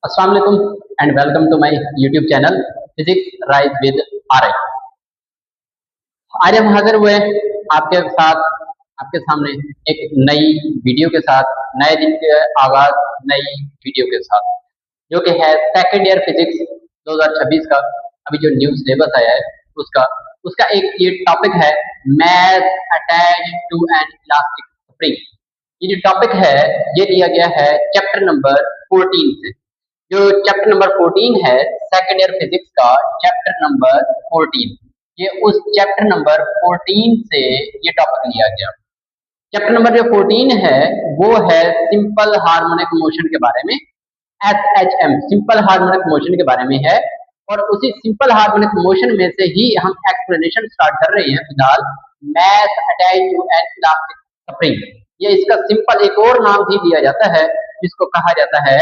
अस्सलाम वालेकुम and welcome to my YouTube channel physics rise with R. आज हम हाजिर हुए आपके साथ आपके सामने एक नई वीडियो के साथ, नए दिन के आगाज नई वीडियो के साथ, जो कि है सेकेंड ईयर फिजिक्स 2026 का अभी जो न्यू सिलेबस आया है उसका उसका एक ये टॉपिक है mass attach to an elastic spring. ये जो टॉपिक है ये लिया गया है चैप्टर नंबर 14 से। जो चैप्टर नंबर 14 है सेकेंड ईयर फिजिक्स का चैप्टर नंबर 14, ये उस चैप्टर नंबर 14 से ये टॉपिक लिया गया। चैप्टर नंबर जो 14 है वो है सिंपल हार्मोनिक मोशन के बारे में, SHM सिंपल हार्मोनिक मोशन के बारे में है। और उसी सिंपल हार्मोनिक मोशन में से ही हम एक्सप्लेनेशन स्टार्ट कर रहे हैं फिलहाल, mass attach to an elastic spring. ये इसका सिंपल एक और नाम भी दिया जाता है जिसको कहा जाता है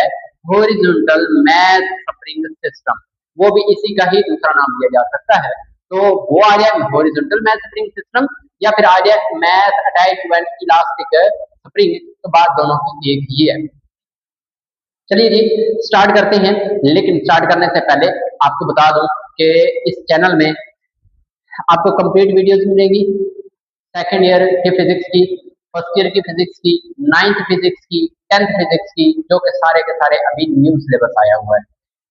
हॉरिजॉन्टल मैथ स्प्रिंग सिस्टम। वो भी इसी का ही दूसरा नाम दिया जा सकता है। तो वो आ गया हॉरिजॉन्टल मैथ स्प्रिंग सिस्टम या फिर आ गया mass attach to an elastic spring, तो बात दोनों की एक ही है। चलिए जी स्टार्ट करते हैं, लेकिन स्टार्ट करने से पहले आपको बता दूं कि इस चैनल में आपको कंप्लीट वीडियोस मिलेगी सेकेंड ईयर की फिजिक्स की, फर्स्ट ईयर की फिजिक्स की, नाइन्थ फिजिक्स की, 10th फिजिक्स की, जो कि सारे के सारे अभी न्यू सिलेबस आया हुआ है।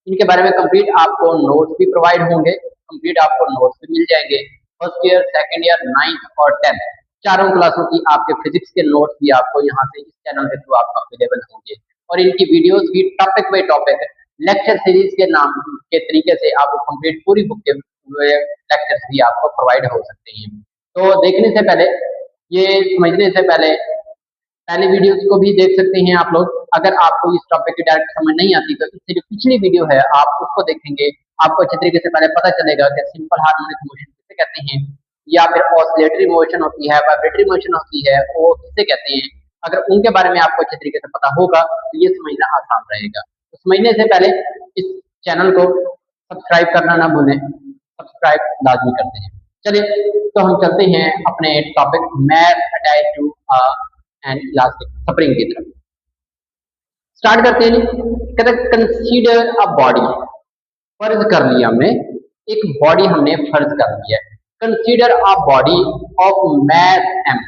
इनके बारे में कंप्लीट आपको नोट्स भी प्रोवाइड होंगे, कंप्लीट आपको नोट्स भी मिल जाएंगे। First year, second year, ninth और 10th चारों क्लासों की आपके फिजिक्स के नोट्स भी आपको यहाँ से इस चैनल के थ्रू आपको अवेलेबल होंगे। और इनकी वीडियोस भी topic by topic lecture series के नाम के तरीके से आपको कंप्लीट पूरी बुक के लेक्चर्स भी आपको प्रोवाइड हो सकते हैं। तो देखने से पहले, ये समझने से पहले पहले वीडियोस को भी देख सकते हैं आप लोग। अगर आपको इस टॉपिक की डायरेक्ट समझ नहीं आती तो इससे जो पिछली वीडियो है आप उसको देखेंगे, आपको अच्छे तरीके से पहले पता चलेगा कि सिंपल हार्मोनिक मोशन किसे कहते हैं, या फिर ऑसिलेटरी मोशन होती है, वाइब्रेटरी मोशन होती है, वो किसे कहते हैं। अगर उनके बारे में आपको अच्छे तरीके से पता होगा तो ये समझना आसान रहेगा। तो समझने से पहले इस चैनल को सब्सक्राइब करना ना भूलें, सब्सक्राइब लाजमी करते हैं। चलिए तो हम चलते हैं अपने topic mass attach to and elastic spring की तरफ। स्टार्ट करते हैं। कहते हैं कंसीडर अ बॉडी, फर्ज कर लिया हमने, एक बॉडी हमने फर्ज कर लिया है। Consider a body of mass M,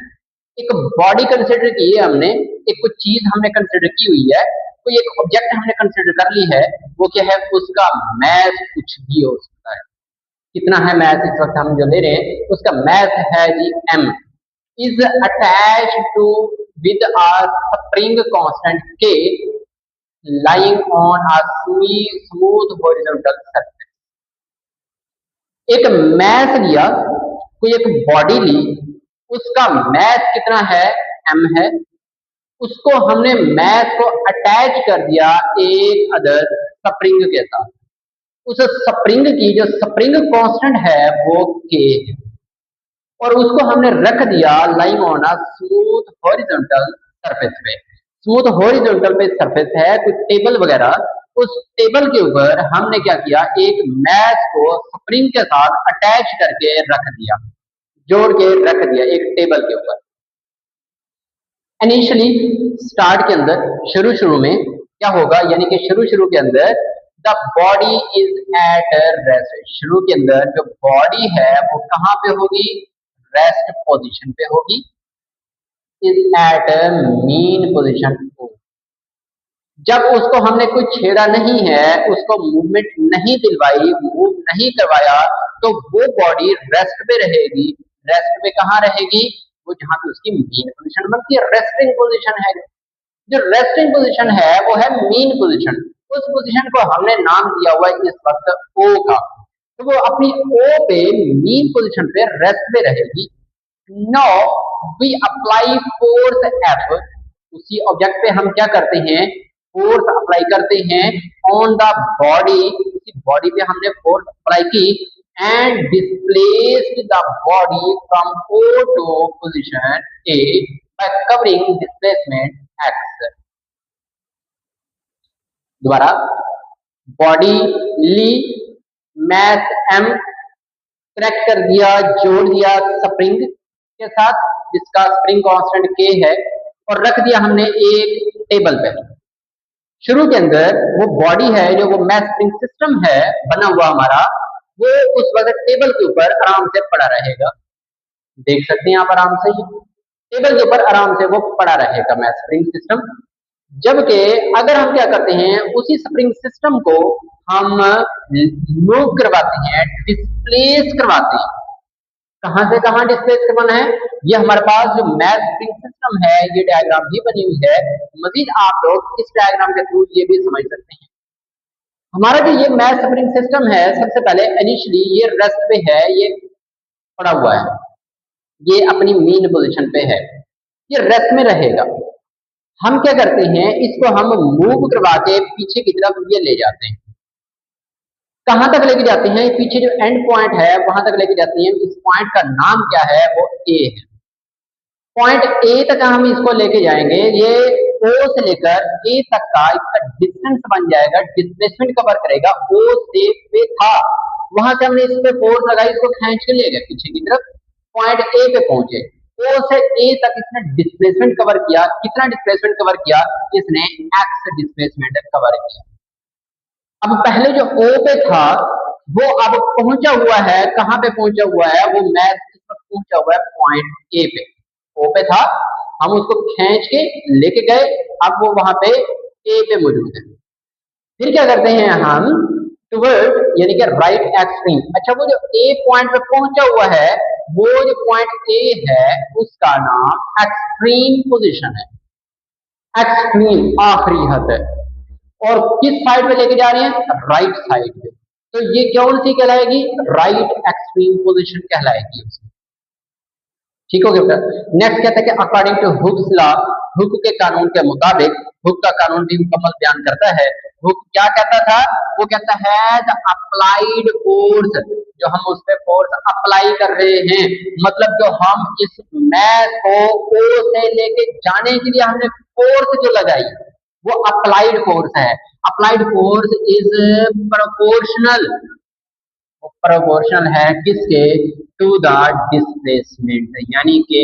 एक बॉडी कंसीडर की है हमने, एक कुछ चीज हमने कंसीडर की हुई है, कोई एक ऑब्जेक्ट हमने कंसीडर कर ली है, वो क्या है, उसका मैथ कुछ भी हो सकता है। कितना है मैथ इस वक्त हम जो ले रहे हैं, उसका मैथ है जी m, is attach to with a spring constant k lying on a smooth horizontal surface। एक मैथ लिया, कोई एक बॉडी ली, उसका मैथ कितना है, m है, उसको हमने मैथ को अटैच कर दिया एक अदर स्प्रिंग के साथ। उस स्प्रिंग की जो स्प्रिंग कांस्टेंट है वो k है, और उसको हमने रख दिया lying on a smooth horizontal surface पे। स्मूथ हॉरिजॉन्टल पे सरफेस है, कुछ टेबल वगैरह, उस टेबल के ऊपर हमने क्या किया, एक मैथ को स्प्रिंग के साथ अटैच करके रख दिया, जोड़ के रख दिया एक टेबल के ऊपर। इनिशियली स्टार्ट के अंदर शुरू में क्या होगा, यानी कि शुरू के अंदर the body is at rest, शुरू के अंदर जो बॉडी है वो कहाँ पे होगी, रेस्ट पोजीशन पे होगी, इज एट मीन पोजीशन। जब उसको हमने कुछ छेड़ा नहीं है, उसको मूवमेंट नहीं दिलवाई, मूव नहीं करवाया, तो वो बॉडी रेस्ट पे रहेगी। रेस्ट पे कहाँ रहेगी, वो जहाँ पे उसकी मीन पोजीशन बनती है, रेस्टिंग पोजीशन है। जो रेस्टिंग पोजीशन है वो है मीन पोजीशन। उस पोजीशन को हमने नाम दिया हुआ है इस वक्त ओ का, तो वो अपनी ओ पे मीन पोजीशन पे रेस्ट पे रहेगी। Now we apply force F, उसी ऑब्जेक्ट पे हम क्या करते हैं, फोर्स अप्लाई करते हैं ऑन द बॉडी, उसी बॉडी पे हमने फोर्स अप्लाई की and displaced the body from O to position A by covering displacement X. दोबारा, बॉडी ली, मैथ एम कनेक्ट कर दिया, जोड़ दिया स्प्रिंग के साथ जिसका स्प्रिंग कांस्टेंट के है, और रख दिया हमने एक टेबल पे। शुरू के अंदर वो बॉडी है, जो वो मैस स्प्रिंग सिस्टम है बना हुआ हमारा, वो उस वक्त टेबल के ऊपर आराम से पड़ा रहेगा। देख सकते हैं आप आराम से, टेबल के ऊपर आराम से वो पड़ा रहेगा मैस स्प्रिंग सिस्टम। जबकि अगर हम क्या करते हैं, उसी स्प्रिंग सिस्टम को हम मूव करवाते हैं, डिस्प्लेस करवाते हैं। कहां से कहां डिस्प्लेस करवाना है, ये हमारे पास जो मैथ स्प्रिंग सिस्टम है, ये डायग्राम भी बनी हुई है। मजीद आप लोग इस डायग्राम के थ्रू ये भी समझ सकते हैं। हमारा जो ये मैथ स्प्रिंग सिस्टम है, सबसे पहले इनिशियली ये रेस्ट पे है, ये पड़ा हुआ है, ये अपनी मेन पोजीशन पे है, ये रेस्ट में रहेगा। हम क्या करते हैं, इसको हम मूव करवा के पीछे की तरफ ये ले जाते हैं। कहां तक लेके जाते हैं, पीछे जो एंड पॉइंट है वहां तक लेके जाते हैं। इस पॉइंट का नाम क्या है, वो ए है। पॉइंट ए तक हम इसको लेके जाएंगे, ये ओ से लेकर ए तक का इसका डिस्टेंस बन जाएगा, डिस्प्लेसमेंट कवर करेगा। ओ से पे था, वहां से हमने इस पे फोर्स लगाई, इसको खींच के ले गए पीछे की तरफ, पॉइंट ए पे पहुंचे। ओ से ए तक इसने डिस्प्लेसमेंट कवर किया। कितना डिस्प्लेसमेंट कवर किया, इसने एक्स डिस्प्लेसमेंट कवर किया। अब पहले जो ओ पे था वो अब पहुंचा हुआ है, कहां पे पहुंचा हुआ है, वो मैथ पहुंचा हुआ है पॉइंट ए पे। ओ पे था, हम उसको खींच के लेके गए, अब वो वहां पे ए पे मौजूद है। फिर क्या करते हैं हम, टुवर्ड यानी कि राइट एक्सट्रीम। अच्छा, वो जो ए पॉइंट पे पहुंचा हुआ है, वो जो पॉइंट ए है उसका नाम एक्सट्रीम पोजीशन है। एक्सट्रीम आखिरी हद है, और किस साइड पे लेके जा रहे हैं, राइट साइड पे। तो ये कौन सी कहलाएगी, राइट एक्सट्रीम पोजीशन कहलाएगी उसकी। ठीक हो गया। नेक्स्ट कहता है कि according to Hooke's law, Hooke के कानून के मुताबिक, हुक का कानून भी मुकम्मल बयान करता है। हुक क्या कहता था, वो कहता है द अप्लाइड फोर्स, जो हम उस पे फोर्स अप्लाई कर रहे हैं, मतलब जो हम इस मैथ को ओ से लेके जाने के लिए हमने फोर्स जो लगाई, वो अप्लाइड फोर्स है। Applied force is proportional, proportional है किसके, टू द डिस्प्लेसमेंट, यानी कि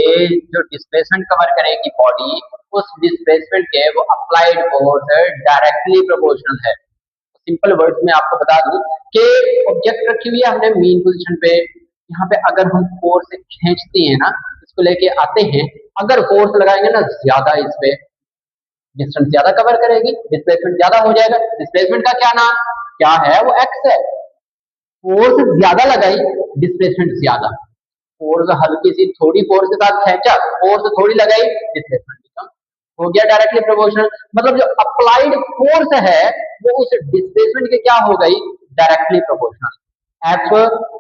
जो डिस्प्लेसमेंट कवर करेगी बॉडी, उस डिस्प्लेसमेंट के वो अप्लाइड फोर्स डायरेक्टली प्रोपोर्शनल है। सिंपल वर्ड्स में आपको बता दूं कि ऑब्जेक्ट रखी हुई है हमने मेन पोजीशन पे, यहाँ पे अगर हम फोर्स से खींचते हैं ना, इसको लेके आते हैं, अगर फोर्स लगाएंगे ना ज्यादा, इस पे डिस्टेंस ज्यादा कवर करेगी, डिस्प्लेसमेंट ज्यादा हो जाएगा। डिस्प्लेसमेंट का क्या नाम क्या है, वो एक्स है। फोर्स ज्यादा लगाई, डिस्प्लेसमेंट ज्यादा। फोर्स हल्की सी थोड़ी फोर्स के साथ खींचा, फोर्स थोड़ी लगाई, डिस्प्लेसमेंट कम हो गया, डायरेक्टली प्रोपोर्शनल। मतलब जो अप्लाइड फोर्स है वो उस डिस्प्लेसमेंट के क्या हो गई, directly proportional. X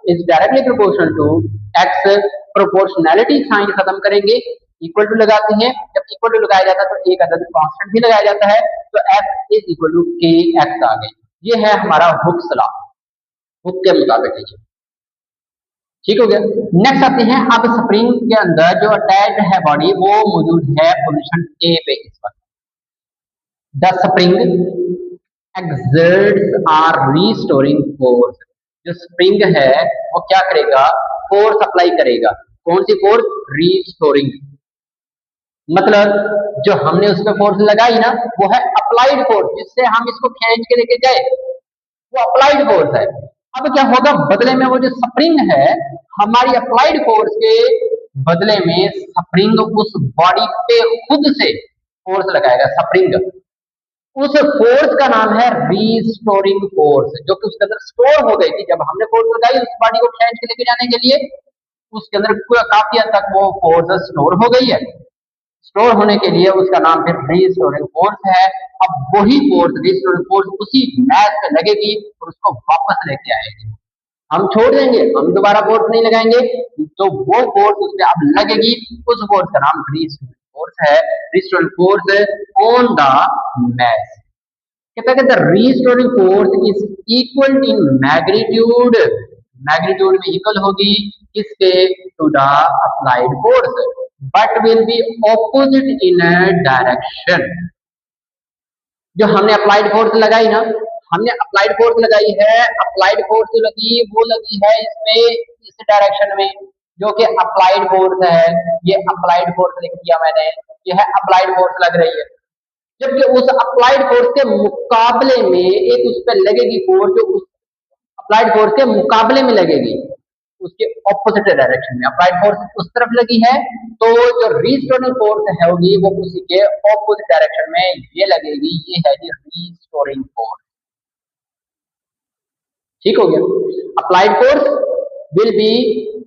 is directly proportional to X. Proportionality sign खत्म करेंगे, इक्वल टू लगाते हैं। जब इक्वल टू लगाया जाता है तो एक अदद कांस्टेंट भी लगाया जाता है, तो एक्स इज इक्वल टू के एक्स आ गई। ये है हमारा हुक्स लॉ, हुक के मुताबिक है। ठीक हो गया। नेक्स्ट आते हैं, अब स्प्रिंग के अंदर जो अटैच्ड है बॉडी, वो मौजूद है पोजीशन ए पे इस वक्त। The spring exerts a restoring force, जो स्प्रिंग है वो क्या करेगा, फोर्स अप्लाई करेगा। कौन सी फोर्स, रीस्टोरिंग। मतलब जो हमने उस पर फोर्स लगाई ना, वो है अप्लाइड फोर्स, जिससे हम इसको खींच के लेके गए, वो अप्लाइड फोर्स है। अब क्या होगा, बदले में वो जो स्प्रिंग है, हमारी अप्लाइड फोर्स के बदले में स्प्रिंग उस बॉडी पे खुद से फोर्स लगाएगा। स्प्रिंग, उस फोर्स का नाम है रीस्टोरिंग फोर्स, जो कि उसके अंदर स्टोर हो गई थी जब हमने फोर्स लगाई उस बॉडी को खींच के लेके जाने के लिए। उसके अंदर काफी हद तक वो फोर्स स्टोर हो गई है। स्टोर होने के लिए उसका नाम फिर रीस्टोरिंग फोर्स है। अब वही फोर्स, रीस्टोरिंग फोर्स उसी मैच पे लगेगी और उसको वापस लेके आएगी। हम छोड़ देंगे, हम दोबारा फोर्स नहीं लगाएंगे, तो वो फोर्स उस पर अब लगेगी। उस फोर्स का नाम रीस्टोरिंग फोर्स है, restoring force on the mass. कहता है the restoring force is equal in magnitude, magnitude में इक्वल होगी किसके, to the applied force, but will be opposite in direction. जो हमने अप्लाइड फोर्स लगाई ना, हमने अप्लाइड फोर्स लगाई है, अप्लाइड फोर्स जो लगी वो लगी है इसमें, इस डायरेक्शन में, जो कि अप्लाइड फोर्स है। ये अप्लाइड फोर्स लिख दिया मैंने, ये है अप्लाइड फोर्स लग रही है। जबकि उस अप्लाइड फोर्स के मुकाबले में एक उस पर लगेगी फोर्स जो उस अप्लाइड फोर्स के मुकाबले में लगेगी, उसके ऑपोजिट डायरेक्शन में अप्लाइड फोर्स उस तरफ लगी है, तो जो रीस्टोरिंग फोर्स है होगी वो उसी के ऑपोजिट डायरेक्शन में ये लगेगी, ये है जी रीस्टोरिंग फोर्स। ठीक हो गया, applied force will be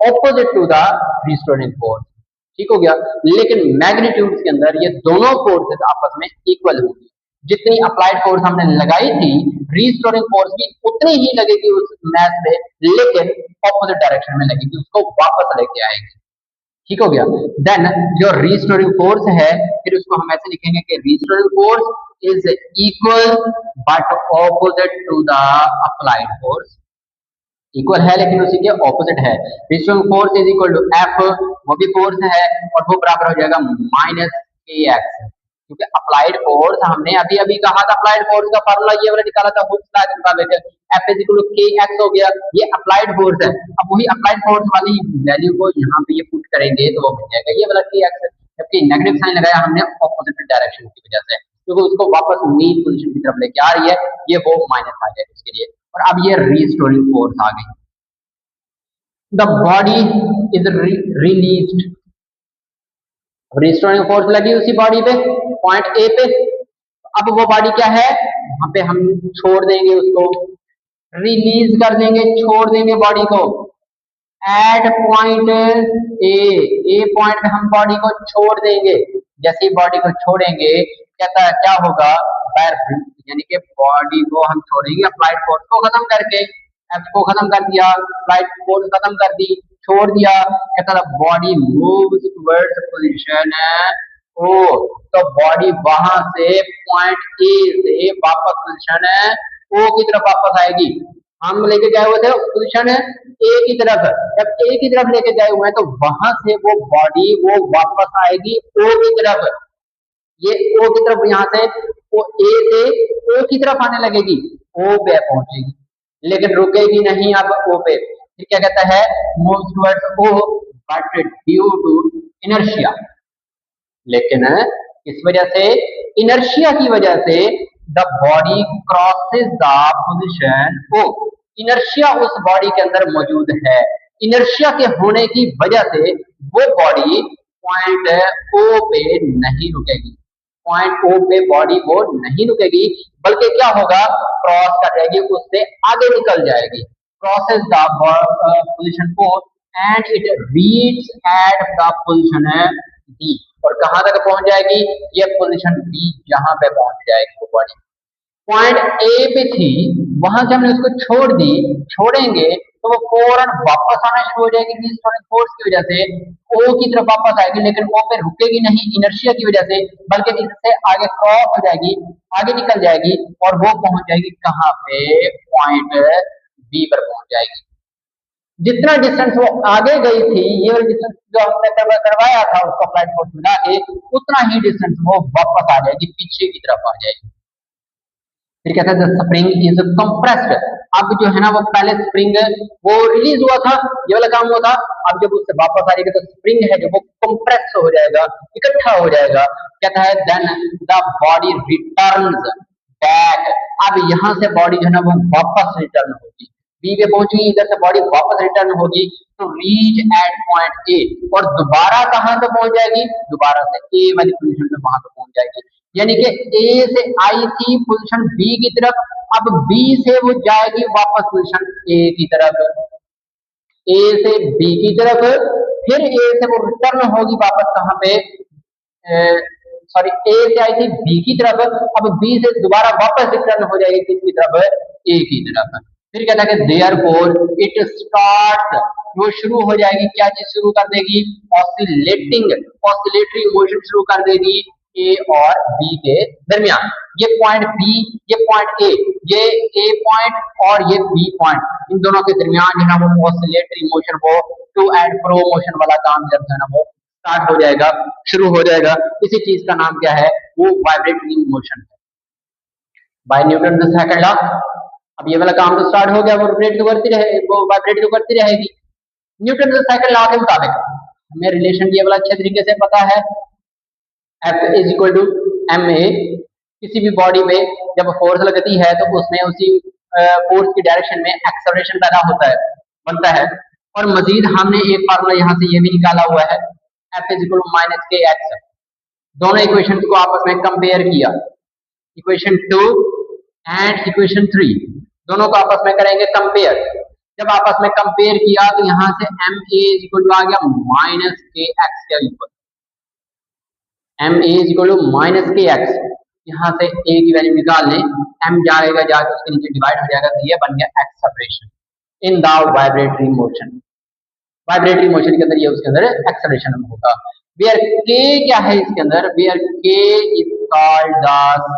opposite to the restoring force. ठीक हो गया, लेकिन मैग्नीट्यूड के अंदर ये दोनों फोर्सेस आपस में इक्वल होगी। जितनी अप्लाइड फोर्स हमने लगाई थी, रीस्टोरिंग फोर्स भी उतनी ही लगेगी उस मैस पे, लेकिन ऑपोजिट डायरेक्शन में लगेगी, उसको वापस लेके आएगी। ठीक हो गया, देन जो रीस्टोरिंग फोर्स है, फिर उसको हम ऐसे लिखेंगे कि restoring force is equal but opposite to the applied force. Equal है लेकिन उसी के ऑपोजिट है। Restoring force is equal to F, वो भी फोर्स है और वो बराबर हो जाएगा माइनस के एक्स, क्योंकि अप्लाइड फोर्स हमने अभी अभी कहा था, अप्लाइड फोर्स का फार्मूला ये वाला निकाला था एफ इज इक्वल टू के एक्स हो गया, ये अप्लाइड फोर्स है। अब वही अप्लाइड फोर्स वाली वैल्यू को यहाँ पे ये पुट करेंगे तो वो मिल जाएगा ये वाला के एक्स, जबकि नेगेटिव साइन लगाया हमने ऑपोजिट डायरेक्शन की वजह से, क्योंकि उसको वापस मीन पोजीशन की तरफ लेके आ रही है, ये वो माइनस आ जाएगा उसके लिए। और अब ये रीस्टोरिंग फोर्स आ गई, the body is released, restoring force लगी उसी बॉडी पे पॉइंट ए पे, अब वो बॉडी क्या है, वहां पे हम छोड़ देंगे उसको, रिलीज कर देंगे, छोड़ देंगे बॉडी को एट पॉइंट ए पॉइंट पे हम बॉडी को छोड़ देंगे। जैसे ही बॉडी को छोड़ेंगे कहता है क्या होगा, यानी कि बॉडी को हम छोड़ेंगे अप्लाइड फोर्स को खत्म करके, एफ को खत्म कर दिया, अप्लाइड फोर्स खत्म कर दी, छोड़ दिया, कहता है बॉडी मूव्स टुवर्ड्स पोजीशन ओ, तो बॉडी वहां से पॉइंट ए से वापस पोजीशन ओ की तरफ वापस आएगी। हम लेके गए हुए थे पोजीशन ए की तरफ, जब ए की तरफ लेके गए हुए हैं तो वहां से वो बॉडी वो वापस आएगी ओ की तरफ, ये ओ की तरफ, यहाँ से वो ए से ओ की तरफ आने लगेगी, ओ पे पहुंचेगी, लेकिन रुकेगी नहीं अब ओ पे। फिर क्या कहता है, moves towards O but due to inertia, लेकिन इस वजह से, इनर्शिया की वजह से the body crosses the position O, inertia उस बॉडी के अंदर मौजूद है, इनर्शिया के होने की वजह से वो बॉडी पॉइंट ओ पे नहीं रुकेगी, पॉइंट ओ पे बॉडी वो नहीं रुकेगी, बल्कि क्या होगा, क्रॉस कर जाएगी, उससे आगे निकल जाएगी, crosses the position O and it reach at the position D, और कहां तक पहुंच जाएगी, ये पोजीशन बी जहां पे पहुंच जाएगी वो बॉडी। पॉइंट ए पे थी, वहां से हमने उसको छोड़ दी, छोड़ेंगे तो वो फौरन वापस आना शुरू हो जाएगी रीस्टोरिंग फोर्स की वजह से, ओ की तरफ वापस आएगी, लेकिन ओ पे रुकेगी नहीं इनर्शिया की वजह से, बल्कि इससे आगे क्रॉस हो जाएगी, आगे निकल जाएगी, और वो पहुंच जाएगी कहां पे, पॉइंट बी पर पहुंच जाएगी। जितना डिस्टेंस वो आगे गई थी, ये वाली डिस्टेंस जो हमने करवाया था उसको अप्लाइड फोर्स मिला के, उतना ही डिस्टेंस वो वापस आ जाएगी, पीछे की तरफ आ जाएगी। फिर कहता है स्प्रिंग इज कंप्रेस्ड, अब जो है ना वो पहले स्प्रिंग वो रिलीज हुआ था, ये वाला काम हुआ था, अब जब उससे वापस आ जाएगा तो स्प्रिंग है जो वो कंप्रेस हो जाएगा, इकट्ठा हो जाएगा। कहता है then the body returns back, अब यहाँ से बॉडी जो है ना वो वापस रिटर्न होगी, बी पे पहुंची, इधर से बॉडी वापस रिटर्न होगी तो रीच एट पॉइंट ए, और दोबारा कहां पे पहुंच जाएगी, दोबारा से ए वाली पोजीशन पे वहां पे पहुंच जाएगी, यानी कि ए से आई थी पोजीशन बी की तरफ, अब बी से वो जाएगी वापस पोजीशन ए की तरफ, ए से बी की तरफ, फिर ए से वो रिटर्न होगी वापस कहां पे, सॉरी ए से आई थी बी की तरफ, अब बी से दोबारा वापस रिटर्न हो जाएगी किसकी तरफ, ए की तरफ। फिर कहता है कि देयरफॉर इट स्टार्ट, वो शुरू हो जाएगी, क्या चीज शुरू कर देगी, ऑसिलेटिंग, ऑसिलेटरी मोशन शुरू कर देगी ए और बी के दरमियान। ये पॉइंट बी, ये पॉइंट ए, ये ए पॉइंट और ये बी पॉइंट, इन दोनों के दरमियान जो है वो ऑसिलेटरी मोशन, वो टू एंड फ्रो मोशन वाला काम जब है ना वो स्टार्ट हो जाएगा, शुरू हो जाएगा। इसी चीज का नाम क्या है, वो वाइब्रेटरी मोशन है, by Newton the second law. अब ये वाला काम तो स्टार्ट हो गया, वो रोटेट तो करती रहे, वो वाइब्रेट तो करती रहेगी। न्यूटन के सेकंड लॉ के मुताबिक हमें रिलेशन ये वाला अच्छे तरीके से पता है, F is equal to M A किसी भी बॉडी पे जब फोर्स लगती है तो उसमें उसी फोर्स की डायरेक्शन में एक्सेलरेशन पैदा होता है, बनता है। और मजीद हमने एक फार्मूला यहाँ से ये भी निकाला हुआ है, F is equal minus K x. दोनों इक्वेशन को आपस में कंपेयर किया, इक्वेशन 2 एंड इक्वेशन 3 दोनों को आपस में करेंगे कंपेयर। जब आपस में कंपेयर किया तो यहाँ से एम ए इक्वल आ गया माइनस के एक्स के equal, M A equal minus K X. यहाँ से ए की वैल्यू निकाल लें, एम जाएगा जाके उसके नीचे डिवाइड हो जाएगा, तो ये बन गया acceleration in the vibratory motion. Vibratory motion के अंदर ये उसके अंदर एक्सेलरेशन होगा। वेयर के क्या है इसके अंदर, वेयर के is called the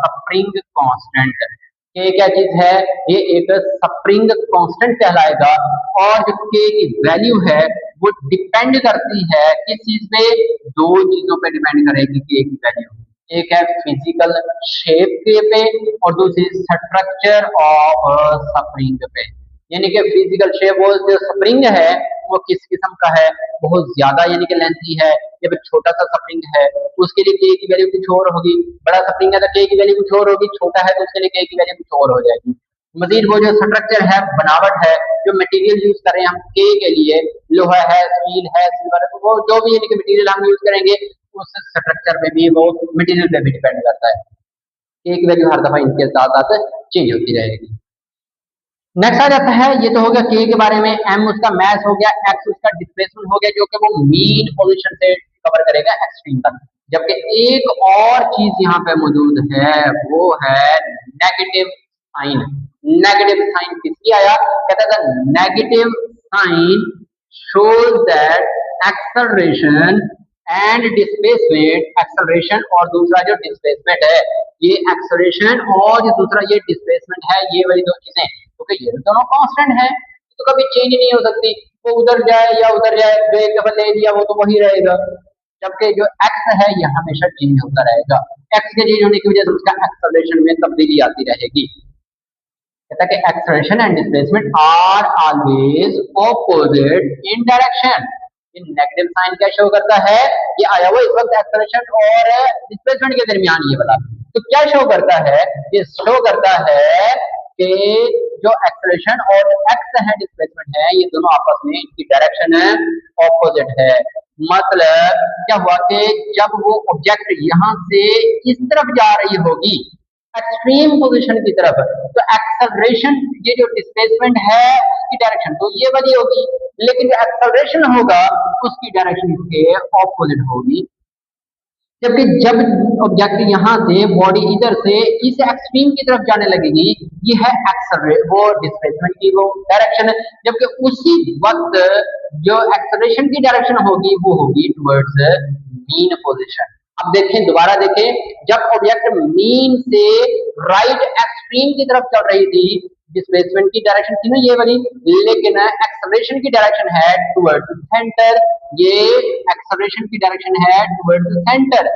spring constant. के क्या चीज है, ये एक स्प्रिंग कांस्टेंट कहलाएगा। और जो के की वैल्यू है वो डिपेंड करती है किस चीज पे, दो चीजों पे डिपेंड करेगी के की वैल्यू। एक है फिजिकल शेप के पे और दूसरी स्ट्रक्चर ऑफ स्प्रिंग पे। यानी कि फिजिकल शेप, वो जो स्प्रिंग है वो किस किस्म का है, बहुत ज्यादा यानी कि लेंथी है या फिर छोटा सा स्प्रिंग है, उसके लिए के की वैल्यू कुछ और होगी। बड़ा स्प्रिंग है तो के की वैल्यू कुछ और होगी, छोटा है तो उसके लिए के की वैल्यू कुछ और हो जाएगी। मजीद वो जो स्ट्रक्चर है, बनावट है, जो मटेरियल यूज करें हम के लिए, लोहा है, स्टील है, सिल्वर, वो जो भी यानी कि मटेरियल हम यूज करेंगे उस स्ट्रक्चर पे भी, वो मटेरियल पे भी डिपेंड करता है। के की वैल्यू हर दफा इनके साथ साथ चेंज होती रहेगी। नेक्स्ट आ जाता है, ये तो हो गया के के बारे में, एम उसका मैस हो गया, एक्स उसका डिस्प्लेसमेंट हो गया जो कि वो मीन पोजीशन से कवर करेगा एक्सट्रीम तक। जबकि एक और चीज यहाँ पे मौजूद है, वो है नेगेटिव साइन। नेगेटिव साइन किसकी आया, कहता था negative sign shows that acceleration and displacement, acceleration और दूसरा जो displacement है, ये acceleration और जो दूसरा ये displacement है, ये वाली दो चीजें, क्योंकि ये दोनों कांस्टेंट है तो कभी चेंज नहीं हो सकती। वो उधर जाए या उधर जाए, जो एक दफा ले लिया वो तो वही रहेगा। जबकि जो x है ये हमेशा चेंज होता रहेगा, x के चेंज होने की वजह से उसका एक्सेलरेशन में तब्दीली आती रहेगी। कहता है कि acceleration and displacement are always opposite in direction. ये नेगेटिव साइन क्या शो करता है, ये आया हुआ इस वक्त एक्सेलरेशन और डिस्प्लेसमेंट के दरमियान ये वाला, तो क्या शो करता है, ये शो करता है कि जो एक्सेलरेशन और एक्स है डिस्प्लेसमेंट है, ये दोनों आपस में इनकी डायरेक्शन है ऑपोजिट है। मतलब क्या हुआ कि जब वो ऑब्जेक्ट यहाँ से इस तरफ जा रही होगी एक्सट्रीम पोजीशन की तरफ, तो एक्सेलरेशन, ये जो डिस्प्लेसमेंट है उसकी डायरेक्शन तो ये वाली होगी, लेकिन जो एक्सेलरेशन होगा उसकी डायरेक्शन इसके ऑपोजिट होगी। जबकि जब ऑब्जेक्ट यहाँ से बॉडी इधर से इस एक्सट्रीम की तरफ जाने लगेगी, ये है एक्सेलरेट, वो डिस्प्लेसमेंट की वो डायरेक्शन है। जबकि उसी वक्त जो एक्सेलरेशन की डायरेक्शन होगी वो होगी टुवर्ड्स मीन पोजीशन। अब देखें, दोबारा देखें, जब ऑब्जेक्ट मीन से राइट एक्सट्रीम की तरफ चल रही थी, डिस्प्लेसमेंट की डायरेक्शन थी ना ये वाली, लेकिन एक्सेलरेशन की डायरेक्शन है टुवर्ड्स सेंटर, ये एक्सेलरेशन की डायरेक्शन है टुवर्ड्स सेंटर।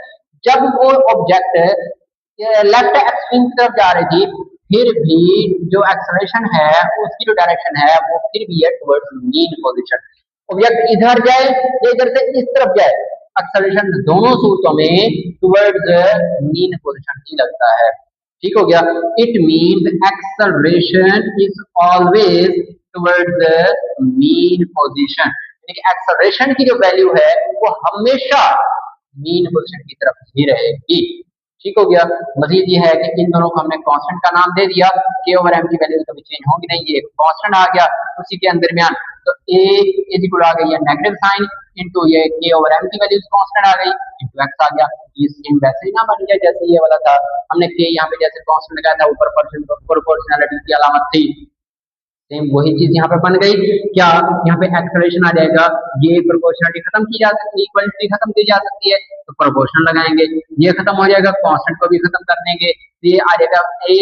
जब वो ऑब्जेक्ट लेफ्ट एक्सट्रीम की तरफ जा रही थी, फिर भी जो एक्सेलरेशन है उसकी जो डायरेक्शन है वो फिर भी है टुवर्ड्स मीन पोजीशन। ऑब्जेक्ट इधर जाए या इधर से इस तरफ जाए, एक्सेलरेशन दोनों सूत्रों में टुवर्ड्स मीन पोजीशन ही लगता है। ठीक हो गया, it means acceleration is always towards mean position. Acceleration की जो वैल्यू है वो हमेशा मीन पोजीशन की तरफ ही रहेगी। ठीक हो गया। मजीद ये है कि इन दोनों को हमने कांस्टेंट का नाम दे दिया, के ओवर एम की वैल्यू कभी चेंज होगी नहीं, ये एक कांस्टेंट आ गया उसी के दरमियान। तो ए इज इक्वल आ गई है नेगेटिव साइन इनटू ये के ओवर एम की वैल्यू कांस्टेंट आ गई इनटू एक्स आ गया। ये सेम वैसे ही ना बन गया जैसे ये वाला था, हमने के यहाँ पे जैसे कांस्टेंट लगाया था, ऊपर प्रोपोर्शनैलिटी की अलामत थी, सेम वही चीज यहाँ पे बन गई। क्या यहाँ पे एक्सेलरेशन आ जाएगा, ये प्रोपोर्शनलिटी खत्म की जा सकती है, इक्वलिटी खत्म की जा सकती है, तो प्रोपोर्शनल लगाएंगे, ये खत्म हो जाएगा, कांस्टेंट को भी खत्म कर देंगे, तो ये आ जाएगा A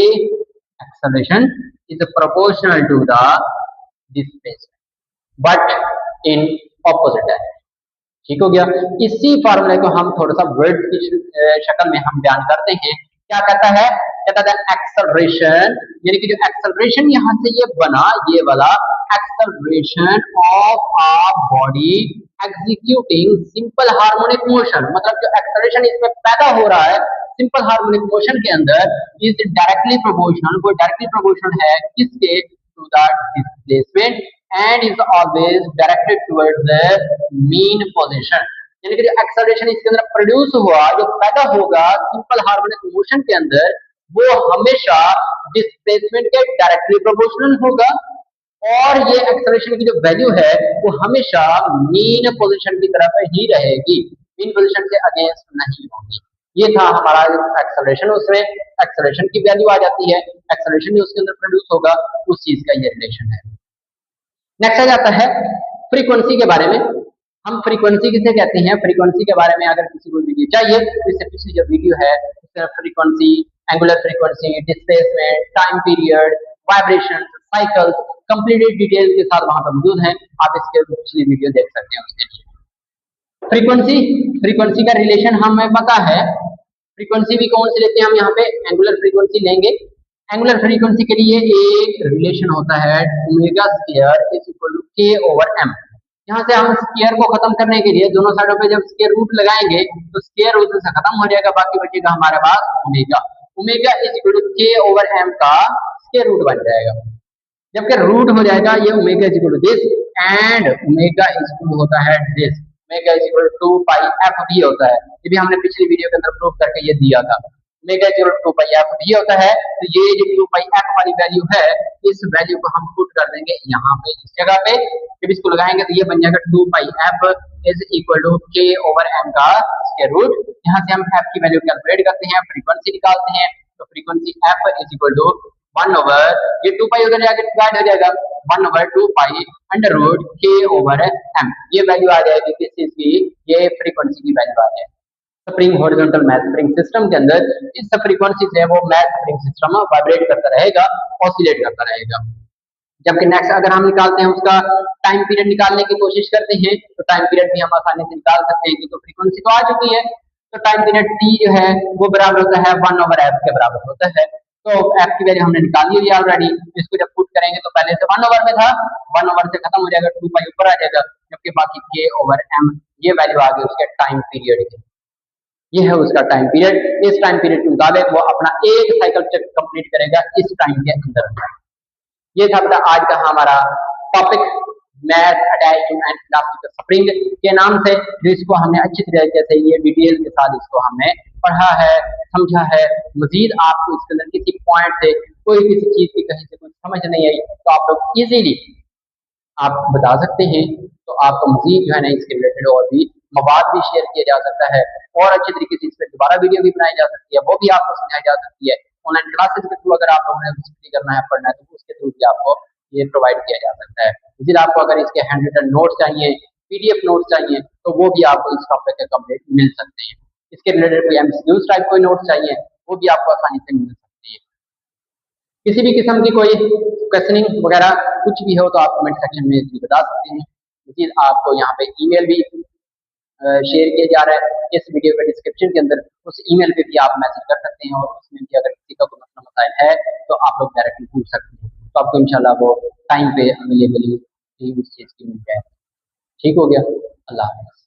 acceleration is proportional to the displacement but in opposite direction. ठीक हो गया। इसी फार्मूले को हम थोड़ा सा वर्ड की शक्ल में हम बयान करते हैं क्या कहता है, कहता है एक्सेलरेशन, यानी कि जो एक्सेलरेशन यहाँ से ये बना, ये वाला acceleration of a body executing simple harmonic motion, मतलब जो एक्सेलरेशन इसमें पैदा हो रहा है सिंपल हार्मोनिक मोशन के अंदर इज डायरेक्टली प्रोपोर्शनल, वो डायरेक्टली प्रोपोर्शनल है किसके, to the displacement and is always directed towards the mean position, यानी कि जो एक्सेलरेशन इसके अंदर प्रोड्यूस हुआ, जो पैदा होगा सिंपल हार्मोनिक मोशन के अंदर, वो हमेशा डिस्प्लेसमेंट के डायरेक्टली प्रोपोर्शनल होगा और ये एक्सेलरेशन की जो वैल्यू है वो हमेशा मीन पोजीशन की तरफ ही रहेगी, मीन पोजीशन से अगेंस्ट नहीं होगी। ये था हमारा एक्सेलरेशन, उसमें एक्सेलरेशन की वैल्यू आ जाती है, एक्सेलरेशन जो उसके अंदर प्रोड्यूस होगा उस चीज का ये रिलेशन है। नेक्स्ट आ जाता है फ्रीक्वेंसी के बारे में। हम फ्रीक्वेंसी किसे कहते हैं, फ्रीक्वेंसी के बारे में अगर किसी को वीडियो चाहिए तो इससे पिछली जो वीडियो है उसमें frequency, angular frequency, displacement, time period, vibration, cycles complete detail के साथ वहां पर मौजूद हैं, आप इसके पिछली वीडियो देख सकते हैं उसके लिए। फ्रीक्वेंसी, फ्रीक्वेंसी का रिलेशन हमें पता है, फ्रीक्वेंसी भी कौन सी लेते हैं हम यहाँ पे, एंगुलर फ्रीक्वेंसी लेंगे। एंगुलर फ्रीक्वेंसी के लिए एक रिलेशन होता है omega square is equal to K over M. यहाँ से हम स्क्वायर को खत्म करने के लिए दोनों साइडों पे जब स्क्वायर रूट लगाएंगे तो स्क्वायर रूट से खत्म हो जाएगा, बाकी बचेगा हमारे पास omega. Omega is equal to K over M का स्क्वायर रूट बन जाएगा, जबकि रूट हो जाएगा ये omega is equal to this and omega is equal होता है this, omega is equal to 2 pi F भी होता है, ये भी हमने पिछली वीडियो के अंदर प्रूव करके ये दिया था। Omega is equal to 2 pi F भी होता है, तो ये जो 2 पाई एफ वाली वैल्यू है इस वैल्यू को हम पुट कर देंगे यहाँ पे इस जगह पे, जब इसको लगाएंगे तो ये बन जाएगा 2 pi F is equal to K over M का स्क्वायर रूट। यहाँ से हम एफ की वैल्यू कैलकुलेट करते हैं, फ्रीक्वेंसी निकालते हैं, तो frequency F is equal to 1 over ये 2 पाई उधर जाके डिवाइड हो जाएगा 1 over 2 pi under root K over M, ये वैल्यू आ जाएगी किस चीज की, ये फ्रीक्वेंसी की वैल्यू आ जाएगी। Spring horizontal math spring system के अंदर इस फ्रीक्वेंसी से वो मैथ स्प्रिंग सिस्टम वाइब्रेट करता रहेगा, ऑसिलेट करता रहेगा। जबकि नेक्स्ट अगर हम निकालते हैं उसका टाइम पीरियड निकालने की कोशिश करते हैं तो टाइम पीरियड भी हम आसानी से निकाल सकते हैं, क्योंकि फ्रीक्वेंसी तो आ चुकी है, तो टाइम पीरियड टी जो है वो बराबर होता है 1 ओवर एफ के बराबर होता है। तो एफ की वैल्यू हमने निकाल ली है ऑलरेडी, इसको जब पुट करेंगे तो पहले से 1 ओवर में था, 1 ओवर से खत्म हो जाएगा, 2 पाई ऊपर आ जाएगा, जबकि बाकी के ओवर एम ये वैल्यू आ गई उसके टाइम पीरियड की, ये है उसका टाइम पीरियड। इस टाइम पीरियड के मुताबिक वो अपना एक साइकिल कंप्लीट करेगा इस टाइम के अंदर। ये था बेटा आज का हमारा topic mass attached to an elastic spring के नाम से, जो इसको हमने अच्छी तरीके से ये डिटेल के साथ इसको हमने पढ़ा है, समझा है। मजीद आपको इसके अंदर किसी पॉइंट से कोई किसी चीज की कहीं से कुछ समझ नहीं आई तो आप लोग इजीली आप बता सकते हैं, तो आपको मजीद जो है ना इसके रिलेटेड और भी मवाद भी शेयर किया जा सकता है और अच्छे तरीके से इस पर दोबारा वीडियो भी बनाई जा सकती है, वो भी आपको समझाई जा सकती है। ऑनलाइन क्लासेस के थ्रू अगर आप लोगों ने स्टडी करना है, पढ़ना है, तो उसके थ्रू भी आपको ये प्रोवाइड किया जा सकता है। मजीद आपको अगर इसके हैंड रिटन नोट्स चाहिए, पीडीएफ नोट्स चाहिए, तो वो भी आपको इस टॉपिक के कंप्लीट मिल सकते हैं। इसके रिलेटेड कोई एमसीक्यूज टाइप कोई नोट्स चाहिए वो भी आपको आसानी से मिल सकते हैं। किसी भी किस्म की कोई क्वेश्चनिंग वगैरह कुछ भी हो तो आप कमेंट सेक्शन में भी बता सकते हैं। मजीद आपको यहाँ पे ईमेल भी शेयर किया जा रहा है इस वीडियो के डिस्क्रिप्शन के अंदर, उस ईमेल पे भी आप मैसेज कर सकते हैं और उसमें भी अगर किसी का कोई मसला मसाइल है तो आप लोग डायरेक्टली पूछ सकते हैं, तो आपको इंशाल्लाह वो टाइम पे अवेलेबल उस चीज़ की मिल जाए। ठीक हो गया, अल्लाह हाफ़िज़।